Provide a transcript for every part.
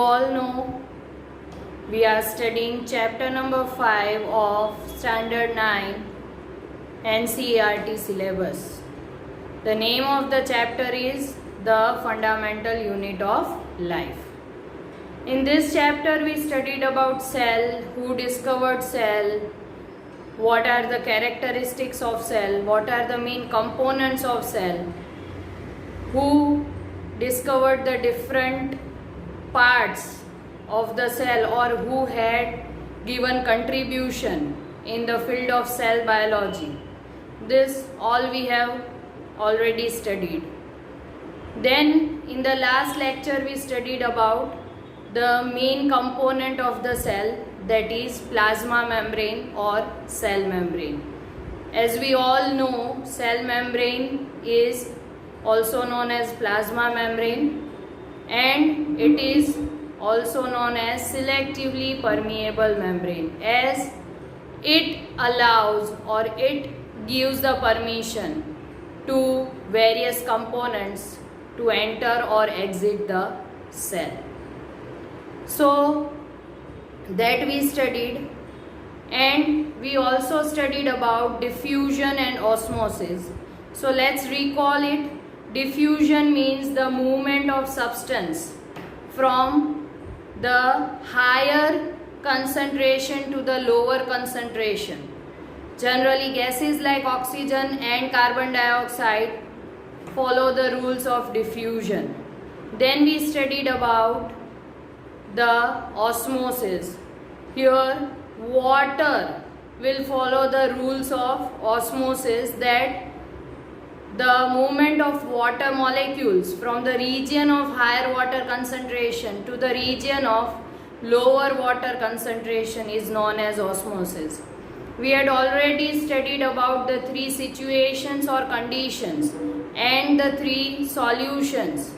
all know, we are studying chapter number 5 of standard 9 NCERT syllabus. The name of the chapter is the fundamental unit of life. In this chapter we studied about cell, who discovered cell, what are the characteristics of cell, what are the main components of cell, who discovered the different parts of the cell or who had given contribution in the field of cell biology. This all we have already studied. Then in the last lecture we studied about the main component of the cell, that is plasma membrane or cell membrane. As we all know, cell membrane is also known as plasma membrane and it is also known as selectively permeable membrane, as it allows or it gives the permission to various components to enter or exit the cell. So that we studied, and we also studied about diffusion and osmosis. So let's recall it. Diffusion means the movement of substance from the higher concentration to the lower concentration. Generally gases like oxygen and carbon dioxide follow the rules of diffusion. Then we studied about the osmosis. Here water will follow the rules of osmosis, that the movement of water molecules from the region of higher water concentration to the region of lower water concentration is known as osmosis. We had already studied about the three situations or conditions and the three solutions,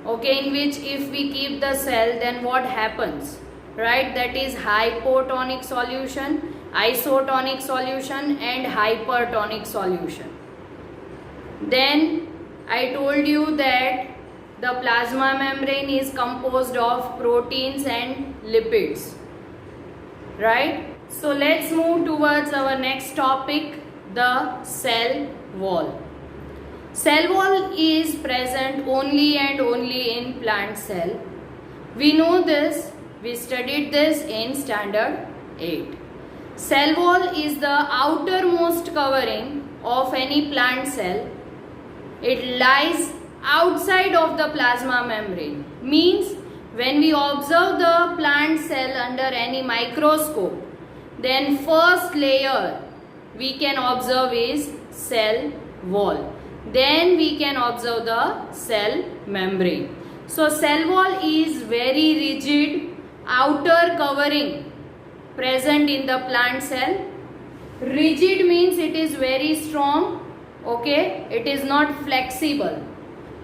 okay, in which if we keep the cell, then what happens, right? That is hypotonic solution, isotonic solution and hypertonic solution. Then I told you that the plasma membrane is composed of proteins and lipids, right? So let's move towards our next topic, the cell wall. Cell wall is present only and only in plant cell. We know this, we studied this in standard 8. Cell wall is the outermost covering of any plant cell. It lies outside of the plasma membrane. Means when we observe the plant cell under any microscope, then first layer we can observe is cell wall. Then we can observe the cell membrane. So cell wall is very rigid outer covering present in the plant cell. Rigid means it is very strong, okay, it is not flexible,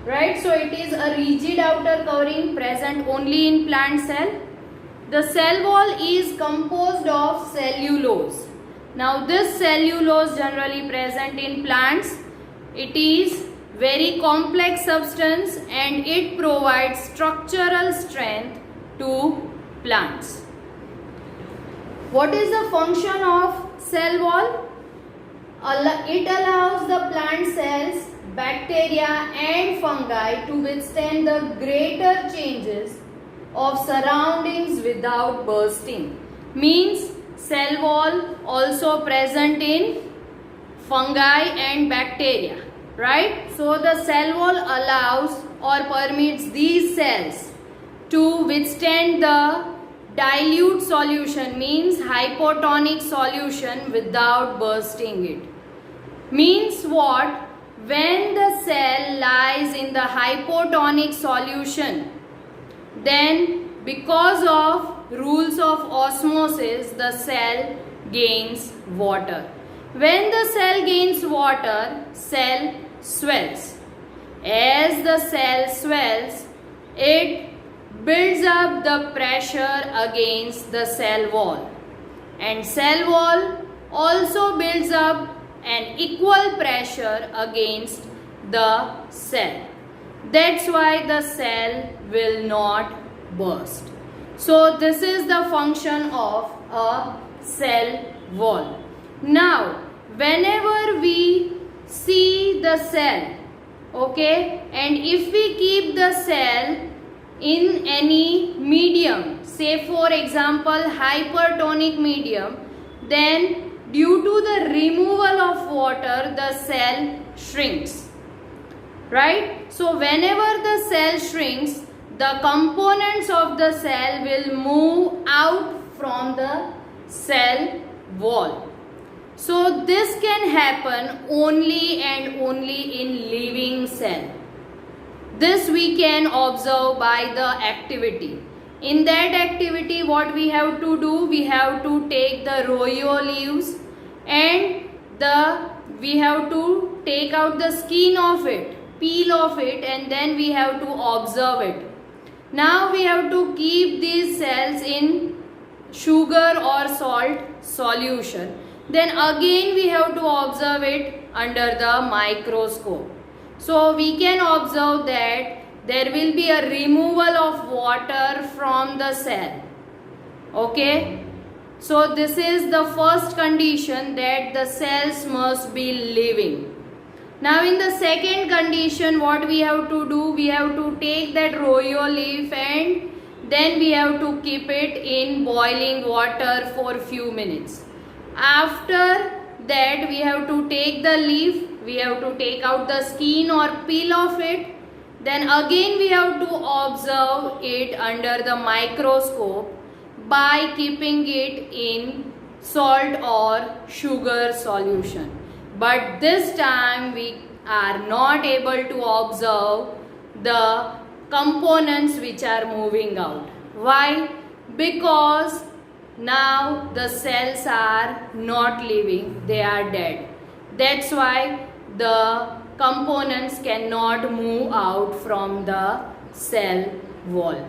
right? So it is a rigid outer covering present only in plant cell. The cell wall is composed of cellulose. Now this cellulose generally present in plants, it is very complex substance and it provides structural strength to plants. What is the function of cell wall? It allows the plant cells, bacteria and fungi to withstand the greater changes of surroundings without bursting. Means cell wall also present in fungi and bacteria, right? So the cell wall allows or permits these cells to withstand the dilute solution, means hypotonic solution, without bursting it. Means what? When the cell lies in the hypotonic solution, then because of rules of osmosis, the cell gains water. When the cell gains water, cell swells. As the cell swells, it builds up the pressure against the cell wall, and cell wall also builds up an equal pressure against the cell. That's why the cell will not burst. So this is the function of a cell wall. Now, whenever we see the cell, okay, and if we keep the cell in any medium, say for example hypertonic medium, then due to the removal of water, the cell shrinks. Right? So whenever the cell shrinks, the components of the cell will move out from the cell wall. So this can happen only and only in living cell. This we can observe by the activity. In that activity, what we have to do, we have to take the royo leaves and we have to take out the skin of it, peel off it, and then we have to observe it. Now we have to keep these cells in sugar or salt solution. Then again we have to observe it under the microscope. So we can observe that there will be a removal of water from the cell. Okay. So this is the first condition, that the cells must be living. Now in the second condition, what we have to do, we have to take that royo leaf and then we have to keep it in boiling water for few minutes. After that, we have to take the leaf, we have to take out the skin or peel of it. Then again we have to observe it under the microscope by keeping it in salt or sugar solution. But this time we are not able to observe the components which are moving out. Why? Because now the cells are not living, they are dead. That's why the components cannot move out from the cell wall.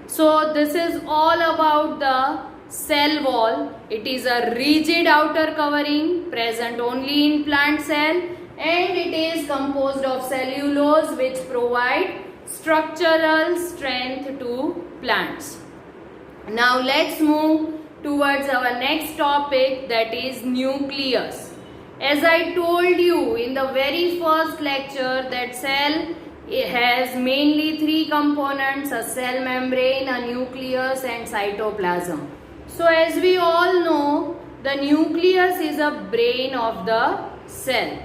So this is all about the cell wall. It is a rigid outer covering present only in plant cell, and it is composed of cellulose which provide structural strength to plants. Now let's move towards our next topic, that is nucleus. As I told you in the very first lecture, that cell has mainly three components: a cell membrane, a nucleus, and cytoplasm. So as we all know, the nucleus is a brain of the cell.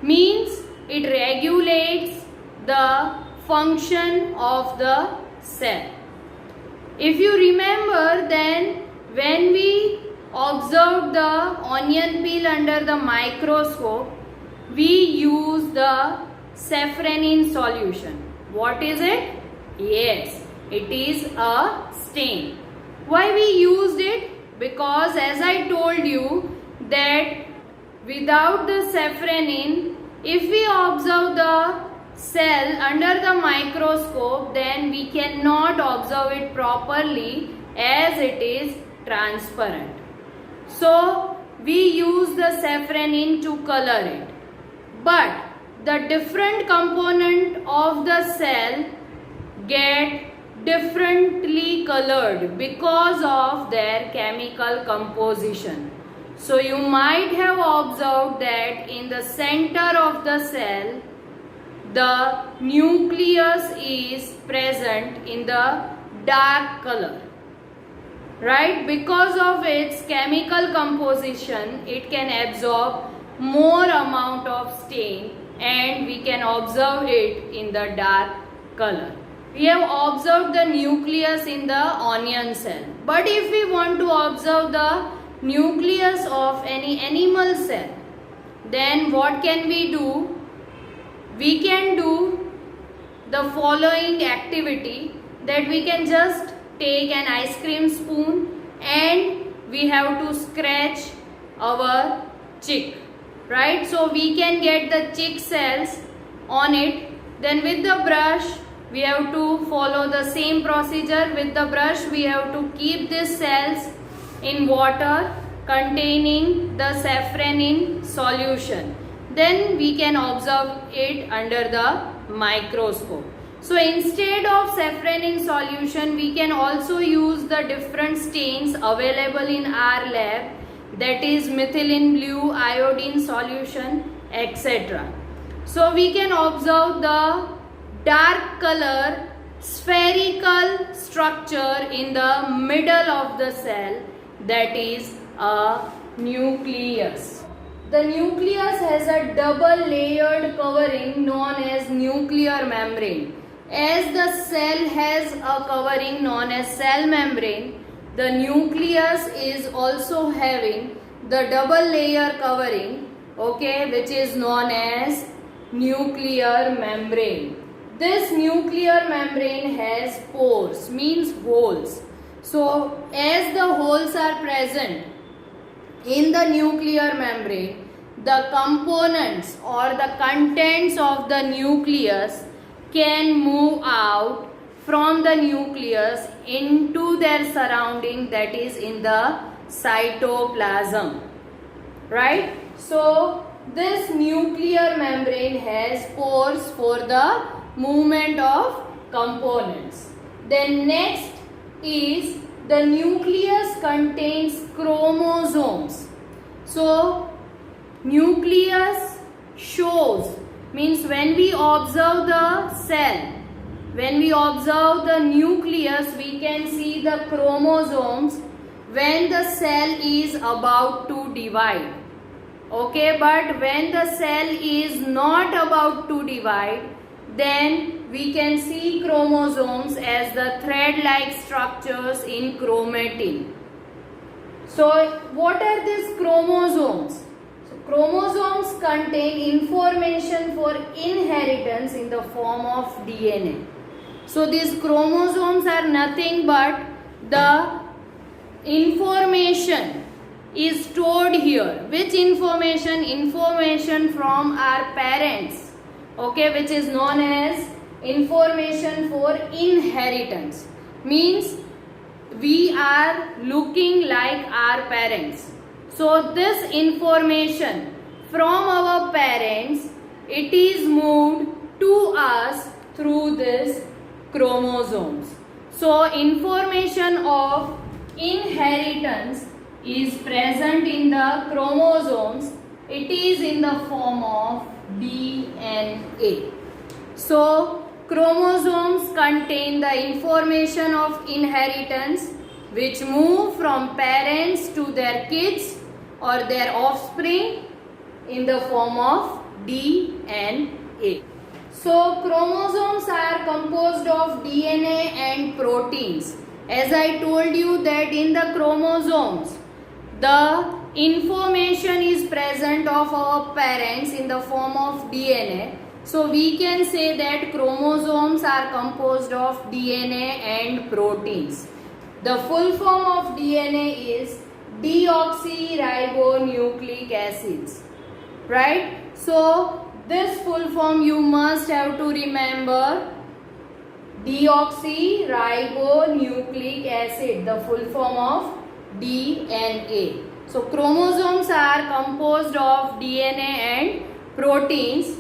Means it regulates the function of the cell. If you remember, then when we observed the onion peel under the microscope, we use the safranin solution. What is it? Yes, it is a stain. Why we used it? Because as I told you that without the safranin, if we observe the cell under the microscope, then we cannot observe it properly as it is transparent. So we use the safranin to color it. But the different component of the cell get differently colored because of their chemical composition. So you might have observed that in the center of the cell, the nucleus is present in the dark color. Right? Because of its chemical composition, it can absorb more amount of stain and we can observe it in the dark color. We have observed the nucleus in the onion cell. But if we want to observe the nucleus of any animal cell, then what can we do? We can do the following activity, that we can just take an ice cream spoon and we have to scratch our chick. Right? So we can get the chick cells on it. Then with the brush, we have to follow the same procedure. With the brush, we have to keep these cells in water containing the safranin solution. Then we can observe it under the microscope. So instead of safranin solution, we can also use the different stains available in our lab, that is methylene blue, iodine solution, etc. So we can observe the dark color spherical structure in the middle of the cell, that is a nucleus. The nucleus has a double layered covering known as nuclear membrane. As the cell has a covering known as cell membrane, the nucleus is also having the double layer covering, okay, which is known as nuclear membrane. This nuclear membrane has pores, means holes. So as the holes are present in the nuclear membrane, the components or the contents of the nucleus can move out from the nucleus into their surrounding, that is in the cytoplasm, right? So this nuclear membrane has pores for the movement of components. Then next is the nucleus contains chromosomes. So nucleus shows, means when we observe the cell, when we observe the nucleus, we can see the chromosomes when the cell is about to divide, okay, but when the cell is not about to divide, then we can see chromosomes as the thread-like structures in chromatin. So what are these chromosomes? Chromosomes contain information for inheritance in the form of DNA. So these chromosomes are nothing but the information is stored here. Which information? Information from our parents, okay, which is known as information for inheritance. Means we are looking like our parents. So this information from our parents, it is moved to us through this chromosomes. So information of inheritance is present in the chromosomes. It is in the form of DNA. So chromosomes contain the information of inheritance which move from parents to their kids or their offspring in the form of DNA. So chromosomes are composed of DNA and proteins. As I told you that in the chromosomes, the information is present of our parents in the form of DNA. So we can say that chromosomes are composed of DNA and proteins. The full form of DNA is deoxyribonucleic acids, right? So this full form you must have to remember, deoxyribonucleic acid, the full form of DNA. So chromosomes are composed of DNA and proteins.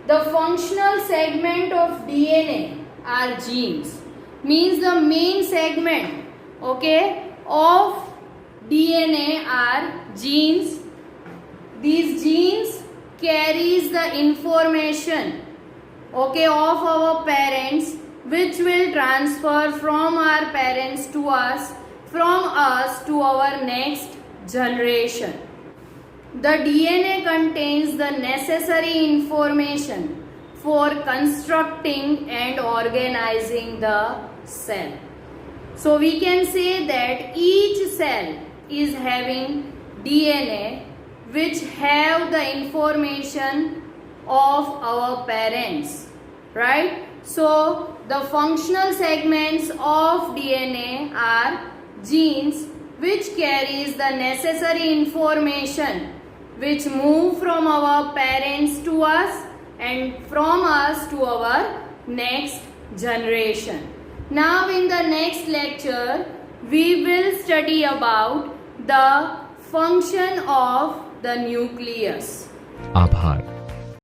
The functional segment of DNA are genes. Means the main segment, okay, of DNA are genes. These genes carries the information, okay, of our parents, which will transfer from our parents to us, from us to our next generation. The DNA contains the necessary information for constructing and organizing the cell. So we can say that each cell is having DNA which have the information of our parents, right? So the functional segments of DNA are genes which carries the necessary information which move from our parents to us and from us to our next generation. Now in the next lecture we will study about the function of the nucleus. आभार।